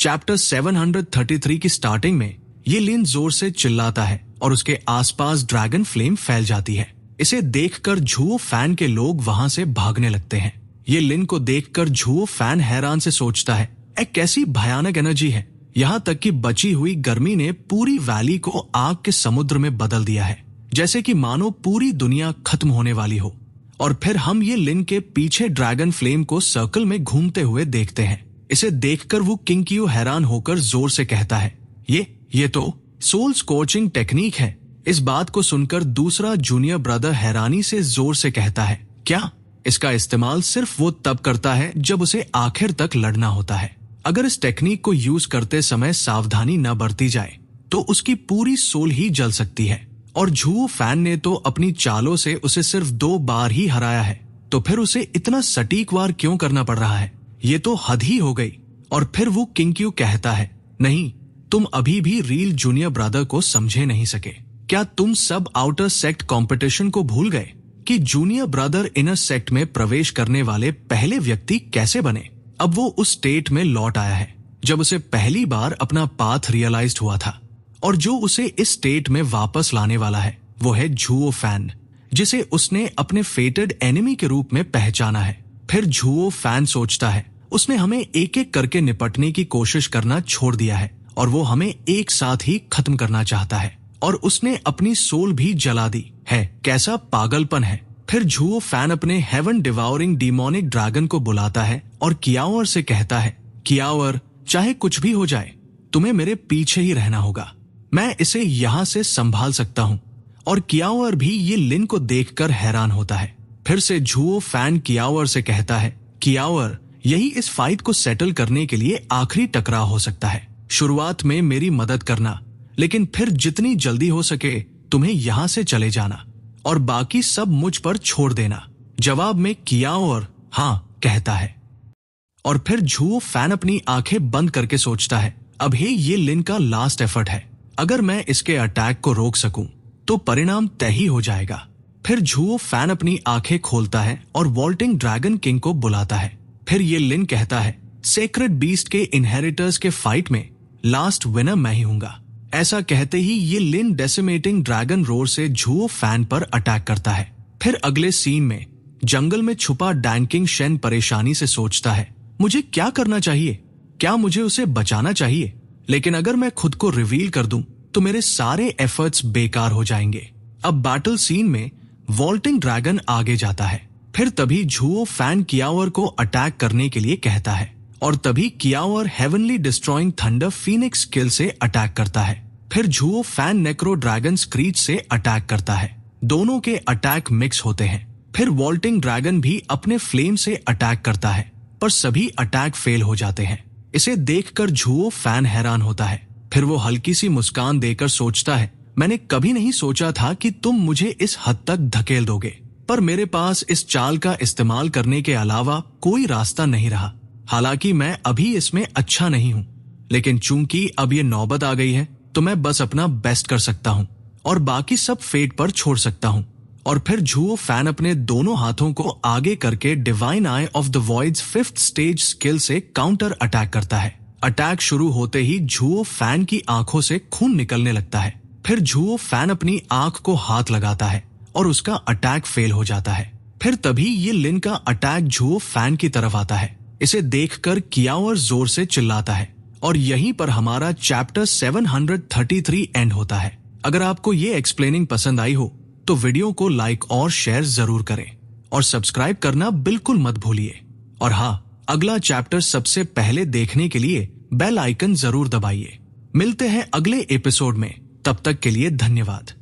Chapter 733 की starting में ये लिन जोर से चिल्लाता है और उसके आसपास ड्रैगन फ्लेम फैल जाती है। इसे देखकर झुओ फैन के लोग वहां से भागने लगते हैं। ये लिन को देखकर झुओ फैन हैरान से सोचता है, एक कैसी भयानक एनर्जी है। यहाँ तक कि बची हुई गर्मी ने पूरी वैली को आग के समुद्र में बदल दिया है, जैसे कि मानो पूरी दुनिया खत्म होने वाली हो। और फिर हम ये लिन के पीछे ड्रैगन फ्लेम को सर्कल में घूमते हुए देखते हैं। इसे देखकर वो किंकियो हैरान होकर जोर से कहता है, ये तो सोल स्कॉर्चिंग टेक्निक है। इस बात को सुनकर दूसरा जूनियर ब्रदर हैरानी से जोर से कहता है, क्या? इसका इस्तेमाल सिर्फ वो तब करता है जब उसे आखिर तक लड़ना होता है। अगर इस टेक्निक को यूज करते समय सावधानी न बरती जाए तो उसकी पूरी सोल ही जल सकती है। और झुओ फैन ने तो अपनी चालों से उसे सिर्फ 2 बार ही हराया है, तो फिर उसे इतना सटीक वार क्यों करना पड़ रहा है? ये तो हद ही हो गई। और फिर वो किंकियो कहता है, नहीं, तुम अभी भी रियल जूनियर ब्रदर को समझे नहीं सके। क्या तुम सब आउटर सेक्ट कंपटीशन को भूल गए कि जूनियर ब्रदर इनर सेक्ट में प्रवेश करने वाले पहले व्यक्ति कैसे बने? अब वो उस स्टेट में लौट आया है जब उसे पहली बार अपना पाथ रियलाइज्ड हुआ था। और जो उसे इस स्टेट में वापस लाने वाला है वो है झुओ फैन, जिसे उसने अपने फेटेड एनिमी के रूप में पहचाना है। फिर झुओ फैन सोचता है, उसने हमें एक एक करके निपटने की कोशिश करना छोड़ दिया है और वो हमें एक साथ ही खत्म करना चाहता है। और उसने अपनी सोल भी जला दी है। कैसा पागलपन है। फिर झुओ फैन अपने हेवन डिवाउरिंग डिमोनिक ड्रैगन को बुलाता है और कियावर से कहता है, कियावर, चाहे कुछ भी हो जाए तुम्हें मेरे पीछे ही रहना होगा। मैं इसे यहाँ से संभाल सकता हूँ। और कियावर भी ये लिन को देखकर हैरान होता है। फिर से झुओ फैन कियावर से कहता है, कियावर, यही इस फाइट को सेटल करने के लिए आखिरी टकराव हो सकता है। शुरुआत में मेरी मदद करना, लेकिन फिर जितनी जल्दी हो सके तुम्हें यहाँ से चले जाना और बाकी सब मुझ पर छोड़ देना। जवाब में कियावर हाँ कहता है। और फिर झुओ फैन अपनी आंखें बंद करके सोचता है, अभी ये लिन का लास्ट एफर्ट है। अगर मैं इसके अटैक को रोक सकूं तो परिणाम तय ही हो जाएगा। फिर झुओ फैन अपनी आंखें खोलता है और वॉल्टिंग ड्रैगन किंग को बुलाता है। फिर ये लिन कहता है, सेक्रेड बीस्ट के इनहेरिटर्स के फाइट में लास्ट विनर मैं ही हूंगा। ऐसा कहते ही ये लिन डेसिमेटिंग ड्रैगन रोर से झुओ फैन पर अटैक करता है। फिर अगले सीन में जंगल में छुपा डैंकिंग शेन परेशानी से सोचता है, मुझे क्या करना चाहिए? क्या मुझे उसे बचाना चाहिए? लेकिन अगर मैं खुद को रिवील कर दूं तो मेरे सारे एफर्ट्स बेकार हो जाएंगे। अब बैटल सीन में वॉल्टिंग ड्रैगन आगे जाता है। फिर तभी झुओ फैन कियावर को अटैक करने के लिए कहता है और तभी कियावर heavenly destroying thunder phoenix skill से अटैक करता है। फिर Zhuo Fan necro dragon screech से अटैक करता है। दोनों के अटैक मिक्स होते हैं। फिर वॉल्टिंग ड्रैगन भी अपने फ्लेम से अटैक करता है, पर सभी अटैक फेल हो जाते हैं। इसे देखकर झुओ फैन हैरान होता है। फिर वो हल्की सी मुस्कान देकर सोचता है, मैंने कभी नहीं सोचा था कि तुम मुझे इस हद तक धकेल दोगे, पर मेरे पास इस चाल का इस्तेमाल करने के अलावा कोई रास्ता नहीं रहा। हालांकि मैं अभी इसमें अच्छा नहीं हूँ, लेकिन चूंकि अब ये नौबत आ गई है तो मैं बस अपना बेस्ट कर सकता हूँ और बाकी सब फेट पर छोड़ सकता हूँ। और फिर झुओ फैन अपने दोनों हाथों को आगे करके divine I of the voids 5th stage skill से काउंटर अटैक करता है। अटैक शुरू होते ही झुओ फैन की आंखों से खून निकलने लगता है। फिर झुओ फैन अपनी आंख को हाथ लगाता है और उसका अटैक फेल हो जाता है। फिर तभी ये लिन का अटैक झुओ फैन की तरफ आता है। इसे देखकर कियावर जोर से चिल्लाता है और यहीं पर हमारा चैप्टर 733 एंड होता है। अगर आपको ये एक्सप्लेनिंग पसंद आई हो तो वीडियो को लाइक और शेयर जरूर करें और सब्सक्राइब करना बिल्कुल मत भूलिए। और हाँ, अगला चैप्टर सबसे पहले देखने के लिए बेल आइकन जरूर दबाइए। मिलते हैं अगले एपिसोड में, तब तक के लिए धन्यवाद।